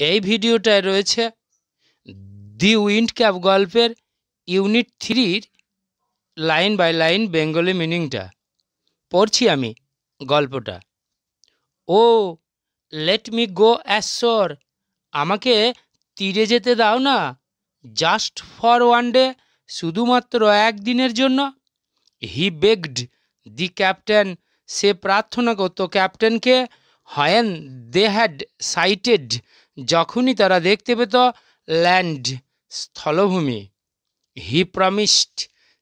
এই ভিডিওটায় রয়েছে দি উইন্ড ক্যাপ গল্পের ইউনিট 3-র লাইন বাই লাইন বেঙ্গলি মিনিংটা পড়ছি আমি গল্পটা। Oh let me go ashore, আমাকে তীরে যেতে দাও না, জাস্ট ফর ওয়ান ডে, শুধুমাত্র একদিনের জন্য। হি বেগড দি ক্যাপ্টেন, সে প্রার্থনা করত ক্যাপ্টেনকে। হোয়েন দে হ্যাড সাইটেড, যখনই তারা দেখতে পেত ল্যান্ড, স্থলভূমি। হি প্রমিসড,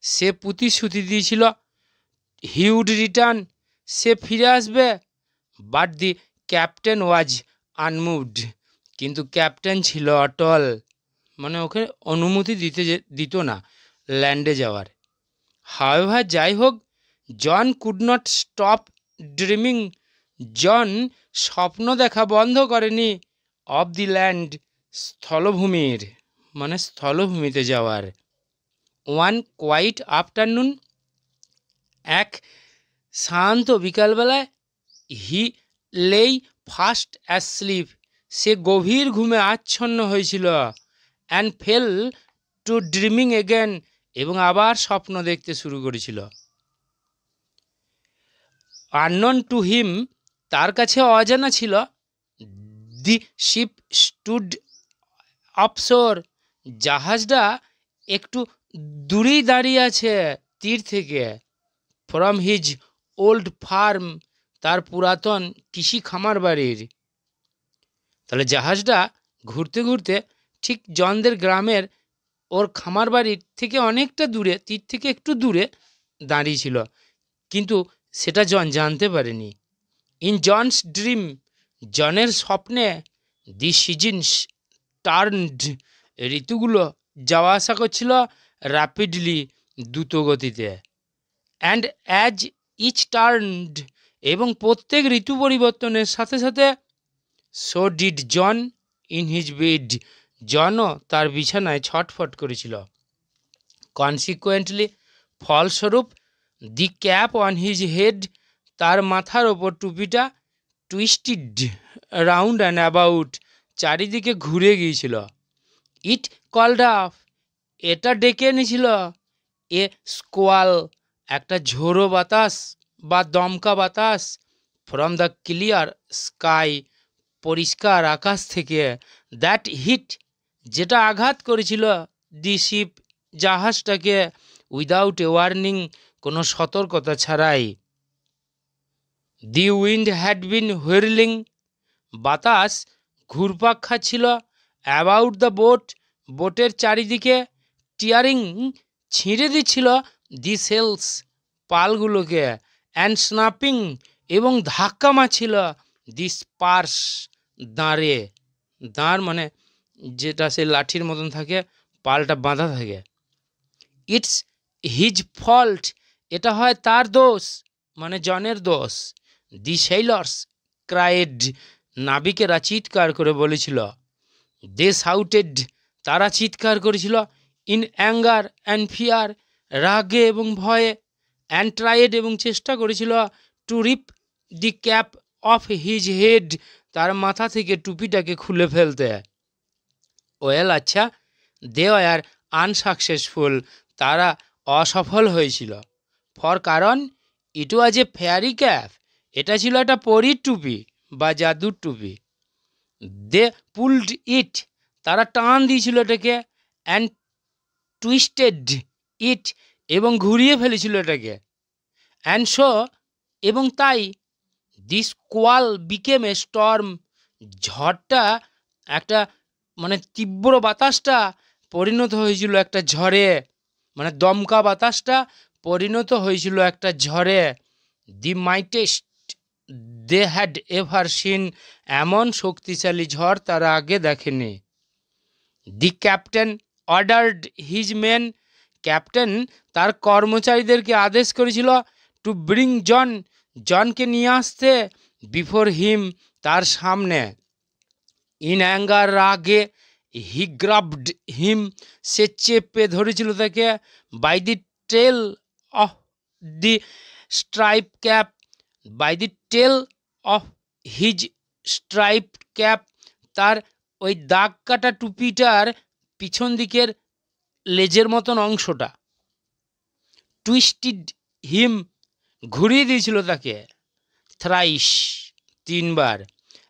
সে প্রতিশ্রুতি দিয়েছিল। হি উড রিটার্ন, সে ফিরে আসবে। But the captain was unmoved, কিন্তু ক্যাপ্টেন ছিল অটল, মানে ওকে অনুমতি দিত না ল্যান্ডে যাওয়ার। হাওয়েভার, যাই হোক, John could not stop dreaming, John স্বপ্ন দেখা বন্ধ করেনি। অফ দি ল্যান্ড, স্থলভূমির, মানে স্থলভূমিতে যাওয়ার। ওয়ান কোয়াইট আফটারনুন, এক শান্ত বিকালবেলায়। হি লেই ফাস্ট অ্যাসলিপ, সে গভীর ঘুমে আচ্ছন্ন হয়েছিল। And fail to dreaming again, এবং আবার স্বপ্ন দেখতে শুরু করেছিল। আননোন টু হিম, তার কাছে অজানা ছিল। দি শিপ স্টুড অফশোর, জাহাজটা একটু দূরেই দাঁড়িয়ে আছে তীর থেকে। ফ্রম হিজ ওল্ড ফার্ম, তার পুরাতন কৃষি খামার বাড়ির। তাহলে জাহাজটা ঘুরতে ঘুরতে ঠিক জনদের গ্রামের ওর খামার বাড়ির থেকে অনেকটা দূরে, তীর থেকে একটু দূরে দাঁড়িয়েছিল, কিন্তু সেটা জন জানতে পারেনি। ইন জনস ড্রিম, জনের স্বপ্নে, দি সিজনস টার্নড, ঋতুগুলো যাওয়া আসা করছিল র্যাপিডলি, দ্রুত গতিতে। অ্যান্ড অ্যাজ ইচ টার্নড, এবং প্রত্যেক ঋতু পরিবর্তনের সাথে সাথে, so did John in his bed, জনও তার বিছানায় ছটফট করেছিল। কনসিকুয়েন্টলি, ফলস্বরূপ, the cap on his head, তার মাথার ওপর টুপিটা, টুইস্টেড রাউন্ড অ্যান্ড অ্যাবাউট, চারিদিকে ঘুরে গিয়েছিল। ইট কল্ড আপ, এটা ডেকে এনেছিল। এ স্কোয়াল, একটা ঝোড়ো বাতাস বা দমকা বাতাস। ফ্রম দ্য ক্লিয়ার স্কাই, পরিষ্কার আকাশ থেকে। দ্যাট হিট, যেটা আঘাত করেছিল দি শিপ, জাহাজটাকে। উইদাউট এ ওয়ার্নিং, কোনো সতর্কতা ছাড়াই। দি উইন্ড হ্যাড বিন হুইরলিং, বাতাস ঘুরপাক খাচ্ছিল। অ্যাবাউট দ্য বোট, বোটের চারিদিকে। টিয়ারিং, ছিঁড়ে দিচ্ছিল দি সেলস, পালগুলোকে। অ্যান্ড স্নাপিং, এবং ধাক্কা মারছিল দি স্পার্স, দাঁড়ে। দাঁড় মানে যেটা সে লাঠির মতন থাকে, পালটা বাঁধা থাকে। ইটস হিজ ফল্ট, এটা হয় তার দোষ, মানে জনের দোষ। দি সেইলর্স ক্রাইড, নাবিকেরা চিৎকার করে বলেছিল। দে শাউটেড, তারা চিৎকার করেছিল। ইন অ্যাঙ্গার অ্যান্ড ফিয়ার, রাগে এবং ভয়ে। অ্যান্ড ট্রাইড, এবং চেষ্টা করেছিল। To rip the cap off his head, তার মাথা থেকে টুপিটাকে খুলে ফেলতে। ওয়েল, আচ্ছা, দে আর আনসাকসেসফুল, তারা অসফল হয়েছিল। ফর, কারণ, ইট ওয়াজ এ ফেয়ারি ক্যাপ, এটা ছিল একটা পরীর টুপি বা জাদুর টুপি। দে পুলড ইট, তারা টান দিয়েছিল এটাকে। অ্যান্ড টুইস্টেড ইট, এবং ঘুরিয়ে ফেলেছিল এটাকে। অ্যান্ড শো, এবং তাই, দিস কোয়াল বিকেম এ স্টর্ম, ঝড়টা একটা, মানে তীব্র বাতাসটা পরিণত হয়েছিল একটা ঝড়ে, মানে দমকা বাতাসটা পরিণত হয়েছিল একটা ঝড়ে। The mightiest they had ever seen, এমন শক্তিশালী ঝড় তারা আগে দেখেনি। The captain ordered his men, captain তার কর্মচারীদেরকে আদেশ করেছিল। টু ব্রিং জন, জনকে নিয়ে আসতে। বিফোর হিম, তার সামনে। ইন অ্যাঙ্গার, রাগে। হি গ্রাবড হিম, সে চেপে ধরেছিল তাকে। By the tail of the stripe cap, by the tail of his stripe cap, তার ওই দাগ কাটা টুপিটার পিছন দিকের লেজের মতন অংশটা। টুইস্টেড হিম, ঘুরিয়ে দিয়েছিল তাকে, থ্রাইস, 3 বার,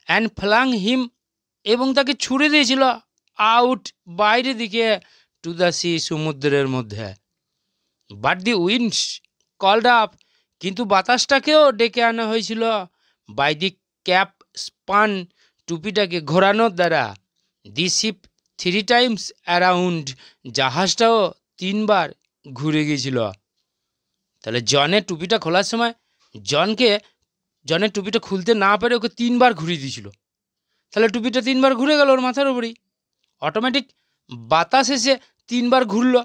অ্যান্ড ফ্লাং হিম, এবং তাকে ছুড়ে দিয়েছিল আউট, বাইরের দিকে, টু দ্য সি, সমুদ্রের মধ্যে। But the winds called up, কিন্তু বাতাসটাকেও ডেকে আনা হয়েছিল, বাই দি ক্যাপ স্পান, টুপিটাকে ঘোরানোর দ্বারা, দি শিপ 3 টাইমস অ্যারাউন্ড, জাহাজটাও 3 বার ঘুরে গিয়েছিল। তাহলে জনের টুপিটা খোলার সময় জনের টুপিটা খুলতে না পারে ওকে 3 বার ঘুরিয়ে দিয়েছিল। তাহলে টুপিটা 3 বার ঘুরে গেল ওর মাথার উপরেই, অটোমেটিক বাতাস এসে 3 বার ঘুরলো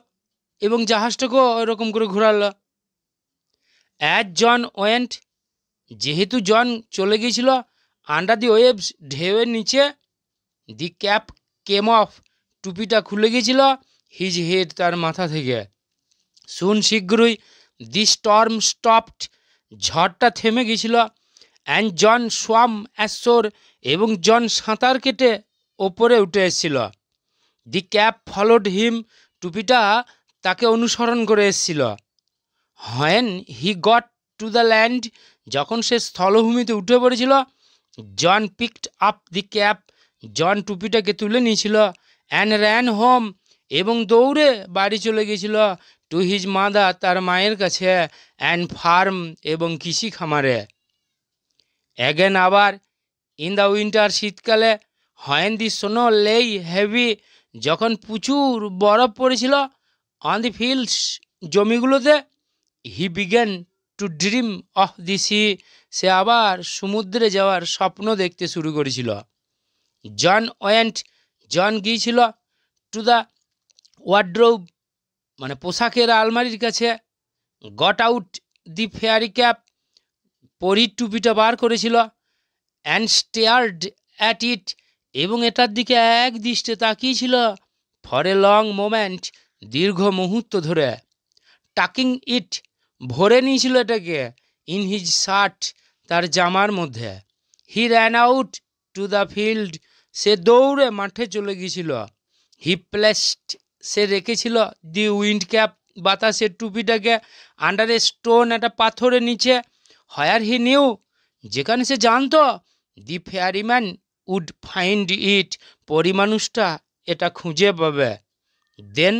এবং জাহাজটাকেও এরকম করে ঘোরালো। অ্যাজ জন ওয়েন্ট, যেহেতু জন চলে গিয়েছিল, আন্ডার দি ওয়েভস, ঢেউয়ের নিচে, দি ক্যাপ কেম অফ, টুপিটা খুলে গিয়েছিল, হিজ হেড, তার মাথা থেকে। শুন, শীঘ্রই, দি স্টর্ম স্টপড, ঝড়টা থেমে গিয়েছিল, অ্যান্ড জন সোয়াম অ্যাশোর, এবং জন সাঁতার কেটে ওপরে উঠে এসেছিল। দি ক্যাপ ফলোড হিম, টুপিটা তাকে অনুসরণ করে এসেছিল। When he got to the land, যখন সে স্থলভূমিতে উঠে পড়েছিল, জন পিকড আপ দি ক্যাপ, জন টুপিটাকে তুলে নিয়েছিল, অ্যান্ড র্যান হোম, এবং দৌড়ে বাড়ি চলে গিয়েছিল, টু হিজ মাদার, তার মায়ের কাছে, অ্যান্ড ফার্ম, এবং কৃষি খামারে। অ্যাগেন, আবার, ইন দ্য উইন্টার, শীতকালে, when the snow lay heavy, যখন প্রচুর বরফ পড়েছিল, অন দি ফিল্ডস, জমিগুলোতে, he began to dream of the sea, সে আবার সমুদ্রে যাওয়ার স্বপ্ন দেখতে শুরু করেছিল। জন ওয়েন্ট, জন গিয়েছিল, টু দ্য ওয়ার্ড্রোব, মানে পোশাকের আলমারির কাছে, got out the fairy cap, পরীর টুপিটা বার করেছিল, অ্যান্ড স্টেয়ার্ড অ্যাট ইট, এবং এটার দিকে এক দৃষ্টে তাকিয়েছিল, ফর এ লং মোমেন্ট, দীর্ঘ মুহূর্ত ধরে, টাকিং ইট, ভরে নিয়েছিল এটাকে, ইন হিজ শার্ট, তার জামার মধ্যে। He ran out to the field, সে দৌড়ে মাঠে চলে গিয়েছিল। হি প্লেসড, সে রেখেছিল, দি উইন্ড ক্যাপ, বাতাসের টুপিটাকে, আন্ডার এ স্টোন, একটা পাথরের নিচে, হোয়ার হি নিউ, যেখানে সে জানতো, দি ফেয়ারিম্যান উড ফাইন্ড ইট, পরিমানুষটা এটা খুঁজে পাবে। দেন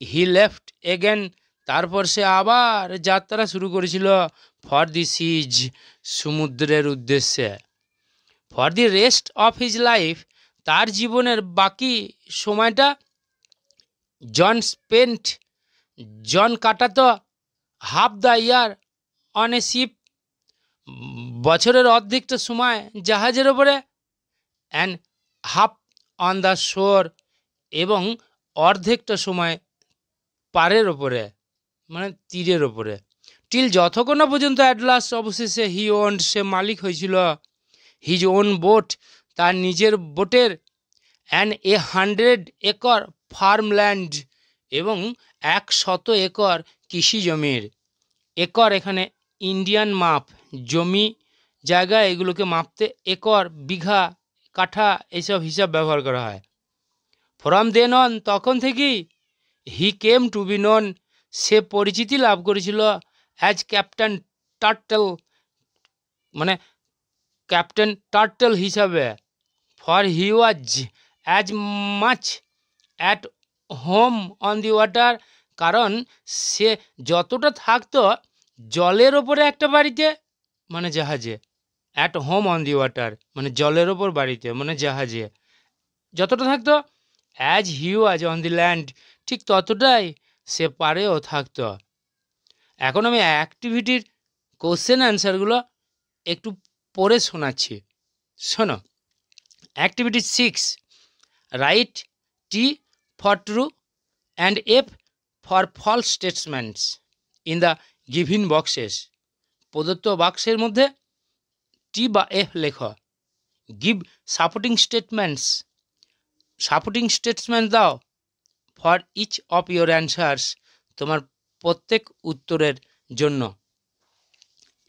হি লেফট এগেন, তারপর সে আবার যাত্রা শুরু করেছিল, ফর দি সিজ, সমুদ্রের উদ্দেশ্যে। For the rest of his life, তার জীবনের বাকি সময়টা, জন কাটাতো half the year on a ship, বছরের অর্ধেকটা সময় জাহাজের ওপরে, অ্যান্ড হাফ অন দ্য শোর, এবং অর্ধেকটা সময় পাড়ের ওপরে, মানে তীরের ওপরে, টিল, যতক্ষণ না পর্যন্ত অ্যাট লাস্ট, অবশেষে, হি ওন্ড, সে মালিক হয়েছিল, হিজ ওন বোট, তার নিজের বোটের, অ্যান্ড 100 একর ফার্মল্যান্ড, এবং 100 একর কৃষি জমির। একর এখানে ইন্ডিয়ান মাপ, জমি জায়গা এগুলোকে মাপতে একর, বিঘা, কাঠা, এইসব হিসাব ব্যবহার করা হয়। ফ্রম দেন অন, তখন থেকেই, হি কেম টু বি নোন, সে পরিচিতি লাভ করেছিল, অ্যাজ ক্যাপ্টেন টার্টল, মানে ক্যাপ্টেন টার্টল হিসাবে। For he was as much at home on the water, কারণ সে যতটা থাকতো জলের ওপরে একটা বাড়িতে, মানে জাহাজে, at home on the water, মানে জলের ওপর বাড়িতে, মানে জাহাজে যতটা থাকতো, as he was on the land, ঠিক ততটাই সে পারেও থাকতো। এখন আমি অ্যাক্টিভিটির কোশ্চেন অ্যান্সারগুলো একটু পড়ে শোনাচ্ছি, শোনো। Activity 6, write T for true and F for false statements in the given boxes, প্রদত্ত বাক্সের মধ্যে টি বা এফ লেখ। Give supporting statements, supporting statement দাও, for each of your answers, তোমার প্রত্যেক উত্তরের জন্য।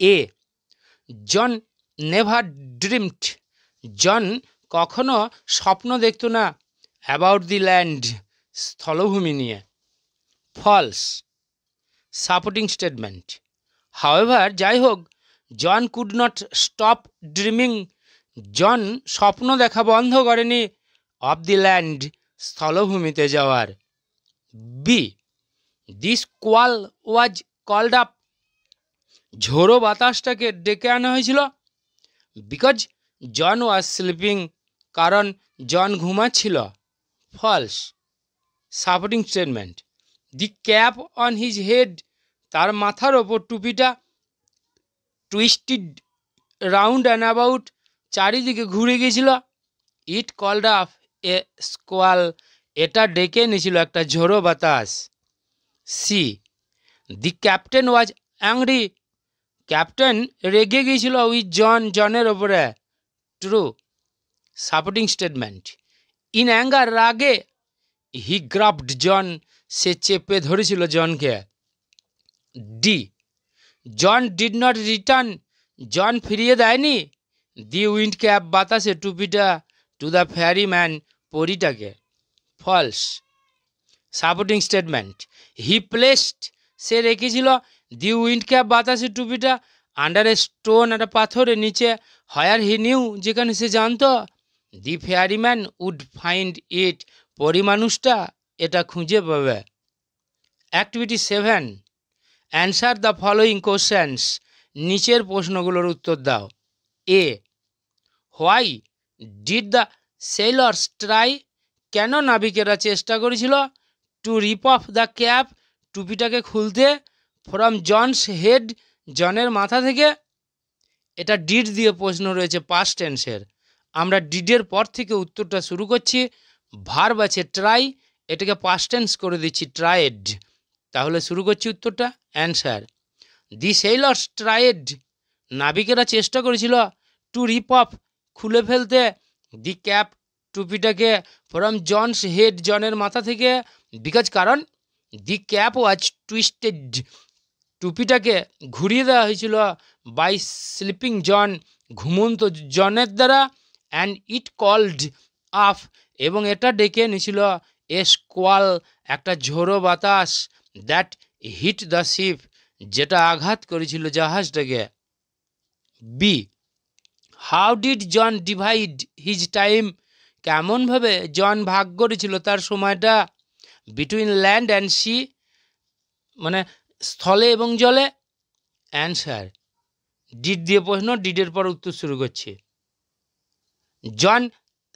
এ, জন নেভার ড্রিমড, জন কখনো স্বপ্ন দেখতো না অ্যাবাউট দি ল্যান্ড, স্থলভূমি নিয়ে। ফলস। Supporting statement. হাওয়েভার, যাই হোক, John could not stop dreaming, John স্বপ্ন দেখা বন্ধ করেনি অফ দি ল্যান্ড, স্থলভূমিতে যাওয়ার। B, this squall was called up, ঝোড়ো বাতাসটাকে ডেকে আনা হয়েছিল বিকজ জন ওয়াজ স্লিপিং, কারণ জন ঘুমাচ্ছিল। False. Supporting statement. The cap on his head, তার মাথার ওপর টুপিটা টুইস্টেড রাউন্ড অ্যান্ড অ্যাবাউট, চারিদিকে ঘুরে গিয়েছিল। ইট কল্ড আপ এ স্কোয়াল, এটা ডেকে এনেছিল একটা ঝোড়ো বাতাস। C, the captain was angry, captain রেগে গিয়েছিল উইথ জন, জনের ওপরে। True. Supporting statement. In anger, রাগে, হি গ্রাবড জন, সে চেপে ধরেছিল জনকে। D, John did not return, John ফিরিয়ে দেয়নি দি উইন্ড ক্যাপ, বাতাসে টুপিটা, টু দ্য ফেয়ারিম্যান, পরিটাকে। False. Supporting statement. He placed, সে রেখেছিল দি উইন্ড ক্যাপ, বাতাসে টুপিটা, আন্ডার এ স্টোন, একটা পাথরের নিচে, হায়ার হি নিউ, যেখানে সে জানতো দি ফেয়ারিম্যান উড ফাইন্ড ইট, পরিমানুষটা এটা খুঁজে পাবে। Activity 7, answer the following questions, নিচের প্রশ্নগুলোর উত্তর দাও। A, why did the sailors try, কেন নাবিকেরা চেষ্টা করেছিল to rip off the cap, টুপিটাকে খুলতে, ফ্রম জনস হেড, জনের মাথা থেকে। এটা ডিড দিয়ে প্রশ্ন রয়েছে পাস্ট টেন্সের। আমরা ডিডের পর থেকে উত্তরটা শুরু করছি। ভার্ব আছে ট্রাই, এটাকে পাস্ট টেন্স করে দিচ্ছি ট্রায়েড। তাহলে শুরু করছি উত্তরটা। অ্যান্সার, দি সেলর্স ট্রায়েড, নাবিকেরা চেষ্টা করেছিল টু রিপ অফ, খুলে ফেলতে, দি ক্যাপ, টুপিটাকে, ফ্রম জনস হেড, জনের মাথা থেকে, বিকজ, কারণ, দি ক্যাপ ওয়াজ টুইস্টেড, টুপিটাকে ঘুরিয়ে দেওয়া হয়েছিল, বাই স্লিপিং জন, ঘুমন্ত জনের দ্বারা, অ্যান্ড ইট কল্ড আফ, এবং এটা ডেকে এনেছিল এ স্কোয়াল, একটা ঝোড়ো বাতাস, দ্যাট হিট দ্য শিপ, যেটা আঘাত করেছিল জাহাজটাকে। B, how did John divide his time, কেমনভাবে জন ভাগ করেছিল তার সময়টা, বিটুইন ল্যান্ড অ্যান্ড সি, মানে স্থলে এবং জলে। অ্যান্সার, ডিড দিয়ে প্রশ্ন, ডিডের পর উত্তর শুরু করছে। জন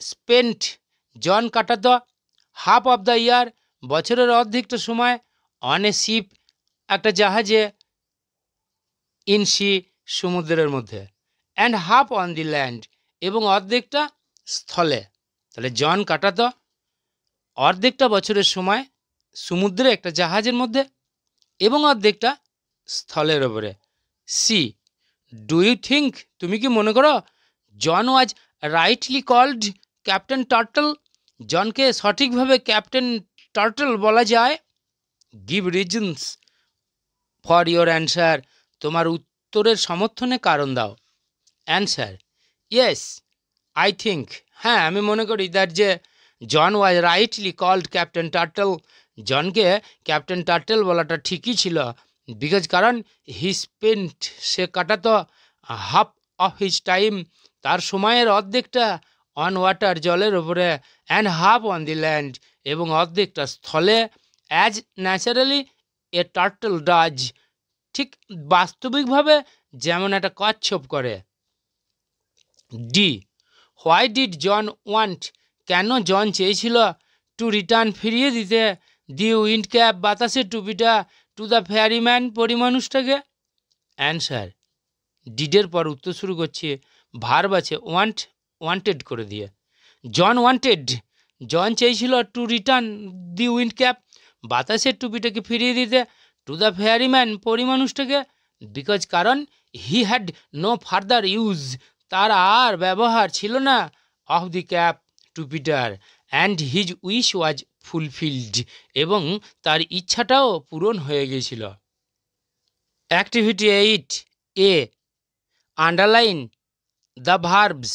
স্পেন্ট, জন কাটাতো, হাফ অফ দ্য ইয়ার, বছরের অর্ধেকটা সময়, অন এ শিপ, একটা জাহাজে, ইন সি, সমুদ্রের মধ্যে, and half on the land, এবং অর্ধেকটা স্থলে। তাহলে জন কাটাতো অর্ধেকটা বছরের সময় সমুদ্রে, একটা জাহাজের মধ্যে, এবং অর্ধেকটা স্থলের ওপরে। সি, ডু ইউ থিঙ্ক, তুমি কি মনে করো, জন was rightly called captain turtle, জনকে সঠিকভাবে ক্যাপ্টেন টার্টল বলা যায়? Give reasons for your answer, তোমার উত্তরের সমর্থনে কারণ দাও। অ্যান্সার, ইয়েস আই থিঙ্ক, হ্যাঁ আমি মনে করি, দ্যাট যে John was rightly called captain turtle, জনকে ক্যাপ্টেন টার্টল বলাটা ঠিকই ছিল, বিকজ, কারণ, হি স্পেন্ট, সে কাটাতো, হাফ অফ হিজ টাইম, তার সময়ের অর্ধেকটা, অন ওয়াটার, জলের ওপরে, and half on the land, এবং অর্ধেকটা স্থলে, as naturally a turtle does, ঠিক বাস্তবিকভাবে যেমন একটা কচ্ছপ করে। D, why did John want, কেন জন চেয়েছিল টু রিটার্ন, ফিরিয়ে দিতে, দি উইন্ড ক্যাপ, বাতাসের টুপিটা, টু দ্য ফেয়ারিম্যান, পরিমানুষটাকে? অ্যান্সার, ডিডের পর উত্তর শুরু করছে, ভার্ব আছে ওয়ান্ট, ওয়ান্টেড করে দিয়ে। জন ওয়ান্টেড, জন চেয়েছিল to return the wind cap, বাতাসের টুপিটাকে ফিরিয়ে দিতে, টু দ্য ফেয়ারিম্যান, পরিমানুষটাকে, বিকজ, কারণ, he had no further use, তার আর ব্যবহার ছিল না, অফ দি ক্যাপ, টুপিটার, and his wish was fulfilled, এবং তার ইচ্ছাটাও পূরণ হয়ে গিয়েছিল। Activity 8 A, underline the verbs,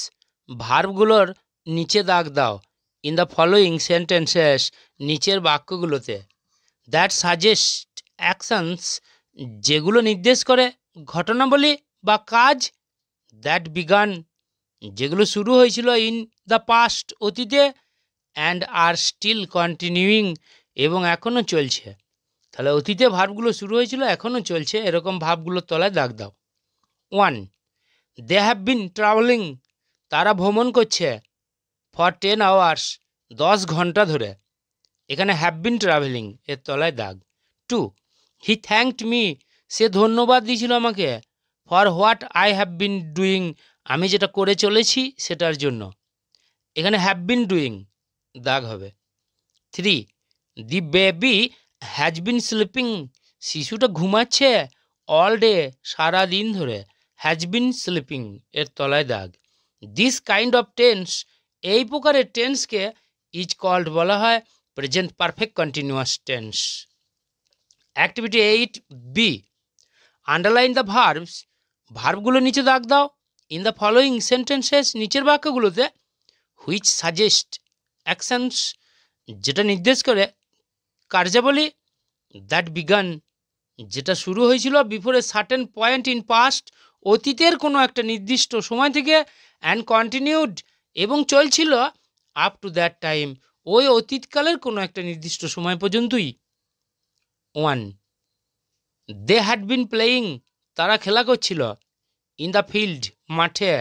ভার্বগুলোর নিচে দাগ দাও ইন দ্য ফলোয়িং সেন্টেন্সেস নিচের বাক্যগুলোতে দ্যাট সাজেস্ট অ্যাকশনস যেগুলো নির্দেশ করে ঘটনাবলী বা কাজ দ্যাট বিগান যেগুলো শুরু হয়েছিল ইন দ্য পাস্ট অতীতে অ্যান্ড আর স্টিল কন্টিনিউইং এবং এখনও চলছে। তাহলে অতীতে ভার্বগুলো শুরু হয়েছিল এখনও চলছে এরকম ভাবগুলোর তলায় দাগ দাও। 1 দে হ্যাভ বিন ট্রাভেলিং তারা ভ্রমণ করছে ফর 10 আওয়ার্স 10 ঘন্টা ধরে, এখানে হ্যাভ বিন ট্রাভেলিং এর তলায় দাগ। 2 হি থ্যাঙ্কড মি সে ধন্যবাদ দিয়েছিল আমাকে for what I have been doing আমি যেটা করে চলেছি সেটার জন্য, এখানে হ্যাভ বিন ডুইং দাগ হবে। 3 the baby has been sleeping শিশুটা ঘুমাচ্ছে অল ডে সারা দিন ধরে, হ্যাজ বিন স্লিপিং এর তলায় দাগ। দিস কাইন্ড অফ টেন্স এই প্রকারের টেন্সকে ইজ কল্ড বলা হয় present perfect continuous tense. Activity 8B underline the verbs ভার্বগুলো নিচে দাগ দাও ইন দ্য ফলোয়িং সেন্টেন্সেস নিচের বাক্যগুলোতে হুইচ সাজেস্ট অ্যাকশনস যেটা নির্দেশ করে কার্যাবলী দ্যাট বিগান যেটা শুরু হয়েছিল before a certain point in past অতীতের কোনো একটা নির্দিষ্ট সময় থেকে অ্যান্ড কন্টিনিউড এবং চলছিল আপ টু দ্যাট টাইম ওই অতীতকালের কোনো একটা নির্দিষ্ট সময় পর্যন্তই। 1 দে হ্যাড বিন প্লেয়িং তারা খেলা করছিল ইন দ্য ফিল্ড মাঠে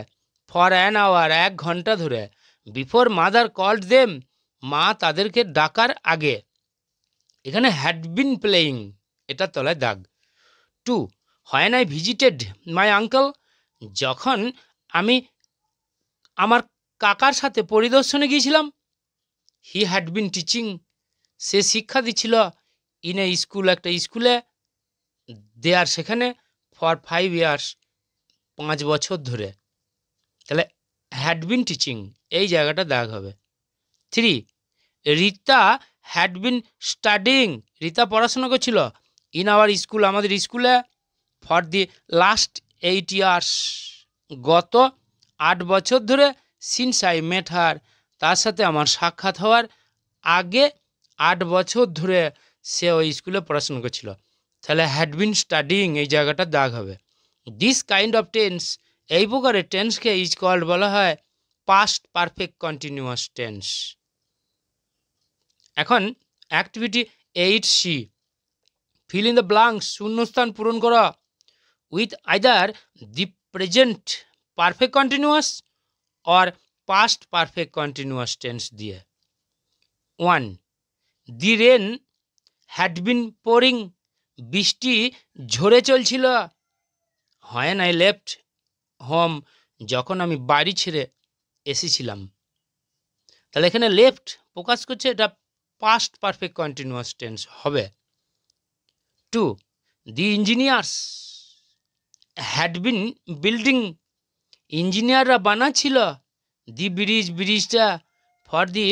ফর অ্যান আওয়ার 1 ঘন্টা ধরে বিফোর মাদার কল্ড দেম মা তাদেরকে ডাকার আগে, এখানে হ্যাড বিন প্লেয়িং এটা তলায় দাগ। 2 when I visited my uncle যখন আমি আমার কাকার সাথে পরিদর্শনে গিয়েছিলাম, হি হ্যাড বিন টিচিং সে শিক্ষা দিচ্ছিল ইন এ স্কুল একটা স্কুলে, দেয়ার সেখানে ফর 5 ইয়ার্স 5 বছর ধরে, তাহলে হ্যাড বিন টিচিং এই জায়গাটা দাগ হবে। 3 Rita had been studying Rita পড়াশোনা করছিল ইন আওয়ার স্কুল আমাদের স্কুলে ফর দি লাস্ট 8 ইয়ার্স গত 8 বছর ধরে সিন্স আই মেট হার তার সাথে আমার সাক্ষাৎ হওয়ার আগে 8 বছর ধরে সে ওই স্কুলে পড়াশোনা করছিল, তাহলে হ্যাড বিন স্টাডিং এই জায়গাটা দাগ হবে। দিস কাইন্ড অফ টেন্স এই প্রকারের টেন্সকে ইজ কল্ড বলা হয় পাস্ট পারফেক্ট কন্টিনিউয়াস টেন্স। এখন activity 8C fill in the blanks শূন্যস্থান পূরণ করা with either the present perfect continuous or past perfect continuous tense দিয়ে। 1 দি রেন হ্যাড বিন পোরিং বৃষ্টি ঝরে চলছিল হোয়েন আই লেফট হোম যখন আমি বাড়ি ছেড়ে এসেছিলাম, তাহলে এখানে লেফট প্রকাশ করছে এটা পাস্ট পারফেক্ট কন্টিনিউয়াস টেন্স হবে। 2 দি ইঞ্জিনিয়ার্স হ্যাড বিন বিল্ডিং ইঞ্জিনিয়াররা বানাচ্ছিল দি ব্রিজটা for the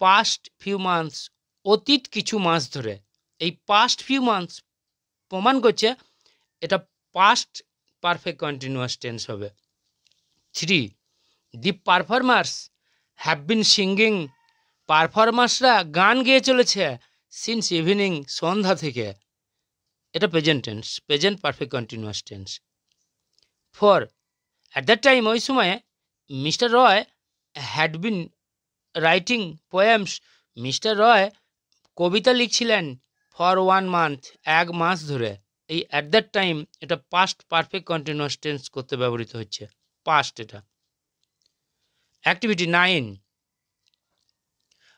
past few months অতীত কিছু মাস ধরে, এই পাস্ট ফিউ মান্থস প্রমাণ করছে এটা পাস্ট পারফেক্ট কন্টিনিউয়াস টেন্স হবে। 3 the performers have been singing পারফরমার্সরা গান গেয়ে চলেছে সিন্স ইভিনিং সন্ধ্যা থেকে, এটা present tense present perfect continuous tense. 4 at that time ওই সময়ে mister Roy had been writing poems মিস্টার রয় কবিতা লিখছিলেন ফর 1 মান্থ 1 মাস ধরে, এই অ্যাট দ্যাট টাইম এটা পাস্ট পারফেক্ট কন্টিনিউয়াস টেন্স করতে ব্যবহৃত হচ্ছে পাস্ট এটা। Activity 9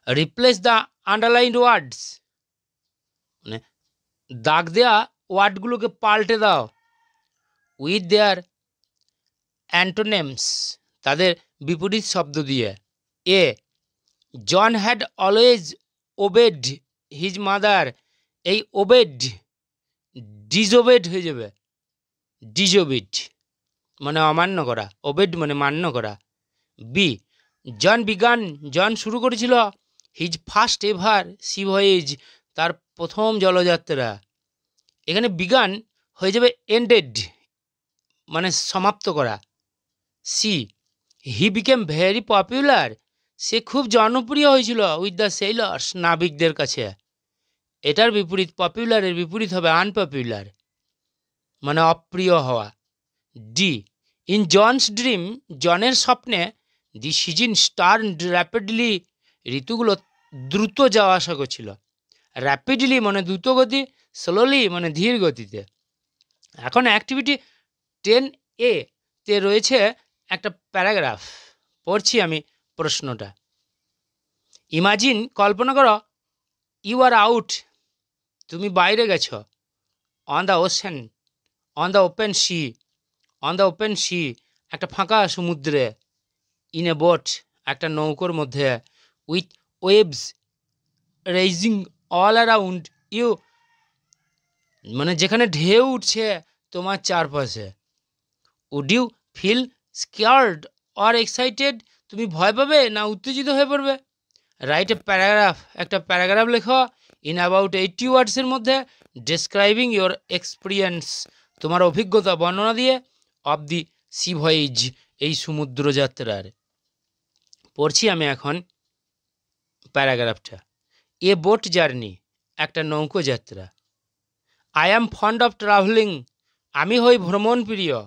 replace the underlined words মানে দাগ দেওয়া ওয়ার্ডগুলোকে পাল্টে দাও উইথ দেয়ার অ্যান্টোনেমস তাদের বিপরীত শব্দ দিয়ে। A John had always obeyed his mother এই ওবেড ডিজোবেড হয়ে যাবে ডিজোবেড মানে অমান্য করা, ওবেড মানে মান্য করা। বি জন বিগান জন শুরু করেছিল his first ever C voice তার প্রথম জলযাত্রা, এখানে বিগান হয়ে যাবে এন্ডেড মানে সমাপ্ত করা। C he became very popular সে খুব জনপ্রিয় হয়েছিল উইথ দ্য সেলার্স, নাবিকদের কাছে। এটার বিপরীত, পপুলারের বিপরীত হবে আনপপুলার, মানে অপ্রিয় হওয়া। ডি, ইন জনস ড্রিম, জনের স্বপ্নে দি সিজন টার্নড র্যাপিডলি, ঋতুগুলো দ্রুত যাওয়া আসা করছিল। র্যাপিডলি মানে দ্রুত গতি, স্লোলি মানে ধীর গতিতে। এখন অ্যাক্টিভিটি 10A তে রয়েছে একটা প্যারাগ্রাফ, পড়ছি আমি প্রশ্নটা। ইমাজিন, কল্পনা করো, ইউ আর আউট, তুমি বাইরে গেছো, on the ocean, on the open sea, on the open sea, একটা ফাঁকা সমুদ্রে, ইন এ বোট, একটা নৌকোর মধ্যে, with waves raising all around you, মানে যেখানে ঢেউ উঠছে তোমার চারপাশে। Would you feel scared or excited, তুমি ভয় পাবে না উত্তেজিত হয়ে পড়বে? রাইট এ প্যারাগ্রাফ, একটা প্যারাগ্রাফ লেখো ইন অ্যাবাউট 80 ওয়ার্ডসের মধ্যে, ডেসক্রাইবিং ইয়োর এক্সপিরিয়েন্স, তোমার অভিজ্ঞতা বর্ণনা দিয়ে, অফ দি সি ভয়েজ, এই সমুদ্রযাত্রার। পড়ছি আমি এখন প্যারাগ্রাফটা। এ বোট জার্নি, একটা নৌকো যাত্রা। I am fond of travelling, আমি হই ভ্রমণ প্রিয়।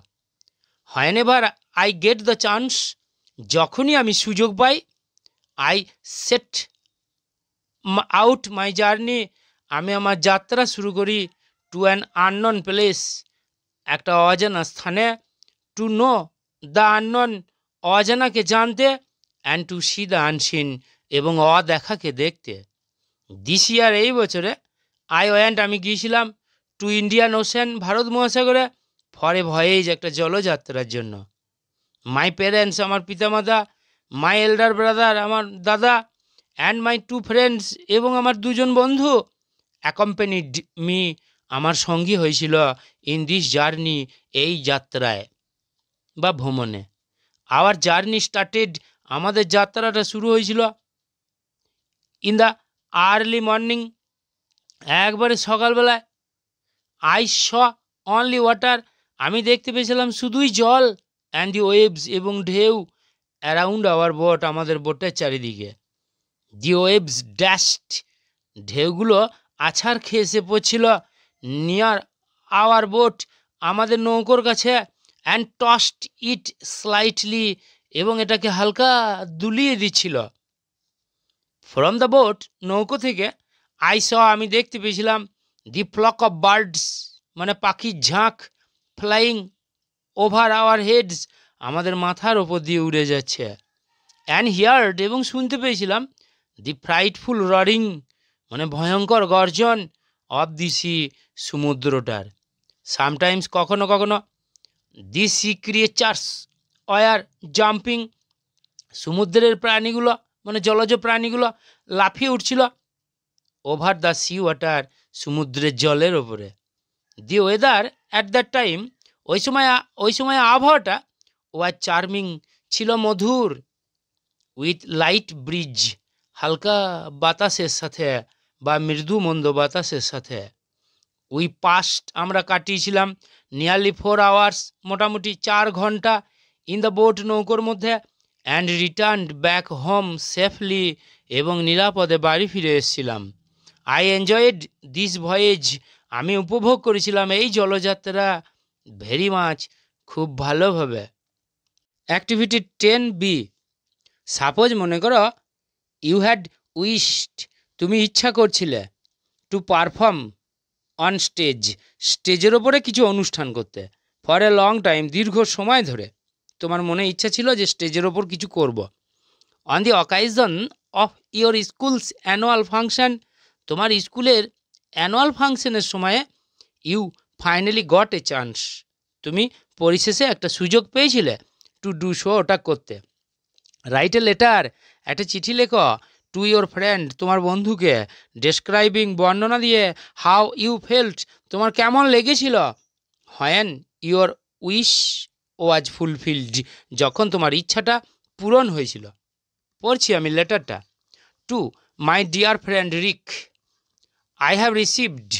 Whenever I get the chance, যখনই আমি সুযোগ পাই, I set out my journey, আমি আমার যাত্রা শুরু করি, টু অ্যান আননোন প্লেস, একটা অজানা স্থানে, টু নো দ্য আননোন, অজানাকে জানতে, and to see the unseen, এবং অদেখাকে দেখতে। দিস ইয়ার, এই বছরে, আই ওয়েন্ট, আমি গিয়েছিলাম, টু ইন্ডিয়ান ওশেন, ভারত মহাসাগরে, ফর এ ভয়েজ, একটা জলযাত্রার জন্য। মাই প্যারেন্টস, আমার পিতামাতা, মাই এল্ডার ব্রাদার, আমার দাদা, অ্যান্ড মাই 2 ফ্রেন্ডস, এবং আমার 2জন বন্ধু, অ্যাকম্পানিড মি, আমার সঙ্গী হয়েছিল, ইন দিস জার্নি, এই যাত্রায় বা ভ্রমণে। আওয়ার জার্নি স্টার্টেড, আমাদের যাত্রাটা শুরু হয়েছিল, ইন দ্য আর্লি মর্নিং, একবারে সকালবেলায়। আই স অনলি ওয়াটার, আমি দেখতে পেয়েছিলাম শুধুই জল, অ্যান্ড দি ওয়েভস, এবং ঢেউ, অ্যারাউন্ড আওয়ার বোট, আমাদের বোটের চারিদিকে। দি ওয়েভস ড্যাশড, ঢেউগুলো আছাড় খেয়ে এসে পড়ছিল, নিয়ার আওয়ার বোট, আমাদের নৌকোর কাছে, অ্যান্ড টসড ইট স্লাইটলি, এবং এটাকে হালকা দুলিয়ে দিচ্ছিল। ফ্রম দ্য বোট, নৌকো থেকে, আই স, আমি দেখতে পেয়েছিলাম, দি ফ্লক অফ বার্ডস, মানে পাখির ঝাঁক, ফ্লাইং ওভার আওয়ার হেডস, আমাদের মাথার ওপর দিয়ে উড়ে যাচ্ছে। অ্যান্ড হিয়ার্ড, এবং শুনতে পেয়েছিলাম, দি ফ্রাইটফুল ররিং, মানে ভয়ঙ্কর গর্জন, অফ দি সি, সমুদ্রটার। সামটাইমস, কখনো কখনো, দি সি ক্রিয়েচার্স ওয়ার জাম্পিং, সমুদ্রের প্রাণীগুলো, মানে জলজ প্রাণীগুলো লাফিয়ে উঠছিল, ওভার দ্য সি ওয়াটার, সমুদ্রের জলের ওপরে। The weather at that time, ওই সময় আবহাওয়াটা, ওয়াজ চার্মিং, ছিল মধুর, উইথ লাইট ব্রিজ, হালকা বাতাসের সাথে বা মৃদু মন্দ বাতাসের সাথে। উই পাস্ট, আমরা কাটিয়েছিলাম, নিয়ারলি 4 আওয়ার্স, মোটামুটি 4 ঘন্টা, ইন দ্য বোট, নৌকোর মধ্যে, and returned back home safely, এবং নিরাপদে বাড়ি ফিরে এসেছিলাম। আই এনজয়েড দিস ভয়েজ, আমি উপভোগ করেছিলাম এই জলযাত্রা, ভেরি মাচ, খুব ভালোভাবে। অ্যাক্টিভিটি 10B, সাপোজ, মনে করো, ইউ হ্যাড উইশড, তুমি ইচ্ছা করছিলে, টু পারফর্ম অন স্টেজ, স্টেজের ওপরে কিছু অনুষ্ঠান করতে, ফর এ লং টাইম, দীর্ঘ সময় ধরে তোমার মনে ইচ্ছা ছিল যে স্টেজের ওপর কিছু করব। On the occasion of your school's annual function, তোমার স্কুলের অ্যানুয়াল ফাংশনের সময়ে, you finally got a chance, তুমি পরিশেষে একটা সুযোগ পেয়েছিলে, টু ডু শো, ওটা করতে। রাইট এ লেটার, একটা চিঠি লেখো, টু ইয়োর ফ্রেন্ড, তোমার বন্ধুকে, ডেসক্রাইবিং, বর্ণনা দিয়ে, হাউ ইউ ফেল্ট, তোমার কেমন লেগেছিল, when your wish was fulfilled, যখন তোমার ইচ্ছাটা পূরণ হয়েছিল। পড়ছি আমি লেটারটা। To my dear friend Rick, I have received,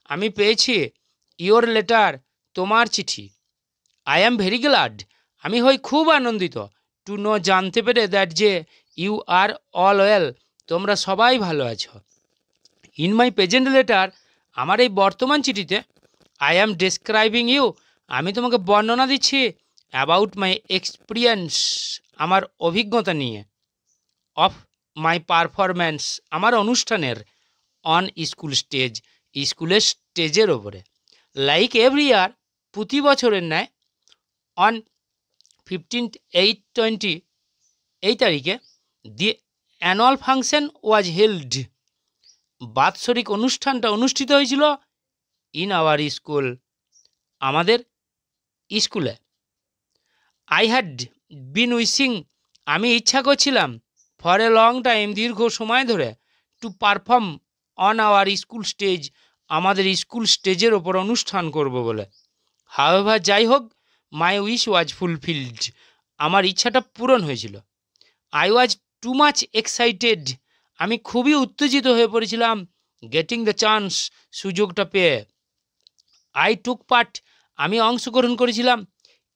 আমি পেয়েছি, ইয়োর লেটার, তোমার চিঠি। আই অ্যাম ভেরি গ্ল্যাড, আমি হই খুব আনন্দিত, টু নো, জানতে পেরে, দ্যাট যে, ইউ আর অল ওয়েল, তোমরা সবাই ভালো আছো। ইন মাই প্রেজেন্ট লেটার, আমার এই বর্তমান চিঠিতে, আই অ্যাম ডেসক্রাইবিং ইউ, আমি তোমাকে বর্ণনা দিচ্ছি, অ্যাবাউট মাই এক্সপিরিয়েন্স, আমার অভিজ্ঞতা নিয়ে, অফ মাই পারফরম্যান্স, আমার অনুষ্ঠানের, অন স্কুল স্টেজ, স্কুলের স্টেজের ওপরে, লাইক এভরি ইয়ার, প্রতি বছরের ন্যায়, অন 15/8/20, এই তারিখে, দি অ্যানুয়াল ফাংশন ওয়াজ হেল্ড, বাৎসরিক অনুষ্ঠানটা অনুষ্ঠিত হয়েছিল, ইন আওয়ার স্কুল, আমাদের স্কুলে। আই হ্যাড বিন উইশিং, আমি ইচ্ছা করছিলাম, ফর এ লং টাইম, দীর্ঘ সময় ধরে, to perform on our school stage, আমাদের স্কুল স্টেজের ওপর অনুষ্ঠান করব বলে। হাউএভার, যাই হোক, মাই উইশ ওয়াজ ফুলফিলড, আমার ইচ্ছাটা পূরণ হয়েছিল। I was too much excited, আমি খুবই উত্তেজিত হয়ে পড়েছিলাম, গেটিং দ্য চান্স, সুযোগটা পেয়ে। আই টুক পার্ট, আমি অংশগ্রহণ করেছিলাম,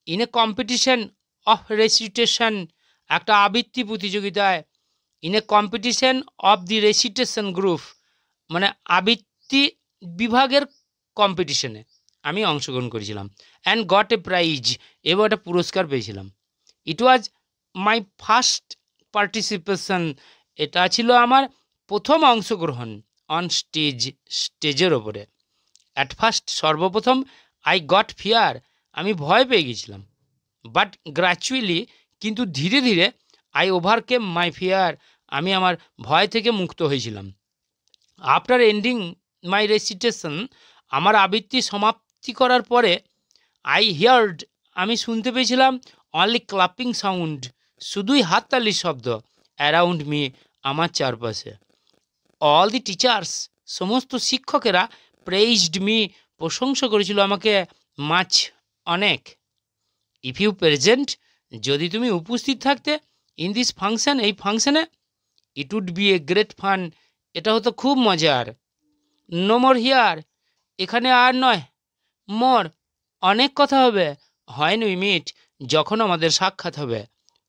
in a competition of recitation, একটা আবৃত্তি প্রতিযোগিতায়, in a competition of the recitation group, মানে আবৃত্তি বিভাগের কম্পিটিশনে আমি অংশগ্রহণ করেছিলাম, অ্যান্ড গট এ প্রাইজ, এবং একটা পুরস্কার পেয়েছিলাম। ইট ওয়াজ মাই ফার্স্ট পার্টিসিপেশন, এটা ছিল আমার প্রথম অংশগ্রহণ, অন স্টেজ, স্টেজের ওপরে। অ্যাট ফার্স্ট, সর্বপ্রথম, আই গট ফিয়ার, আমি ভয় পেয়ে গেছিলাম, বাট গ্র্যাচুয়ালি, কিন্তু ধীরে ধীরে, আই ওভারকেম মাই ফিয়ার, আমি আমার ভয় থেকে মুক্ত হয়েছিলাম। আফটার এন্ডিং মাই রেসিটেশন, আমার আবৃত্তি সমাপ্তি করার পরে, আই হিয়ার্ড, আমি শুনতে পেয়েছিলাম, অনলি ক্লাপিং সাউন্ড, শুধুই হাততালির শব্দ, অ্যারাউন্ড মি, আমার চারপাশে। অল দি টিচার্স, সমস্ত শিক্ষকেরা, প্রেইজড মি, প্রশংসা করেছিল আমাকে, মাচ, অনেক। ইফ ইউ প্রেজেন্ট, যদি তুমি উপস্থিত থাকতে, ইন দিস ফাংশন, এই ফাংশনে, it would be a great fun, এটা হতো খুব মজার। নো মোর হিয়ার, এখানে আর নয়, মোর, অনেক কথা হবে, হয় উই মিট, যখন আমাদের সাক্ষাৎ হবে,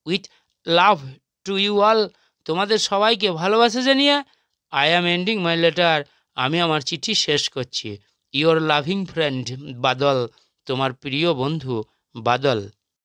with love to you all, তোমাদের সবাইকে ভালোবাসা জানিয়ে, I am ending my letter, আমি আমার চিঠি শেষ করছি, ইওর লাভিং ফ্রেন্ড বাদল, তোমার প্রিয় বন্ধু বাদল।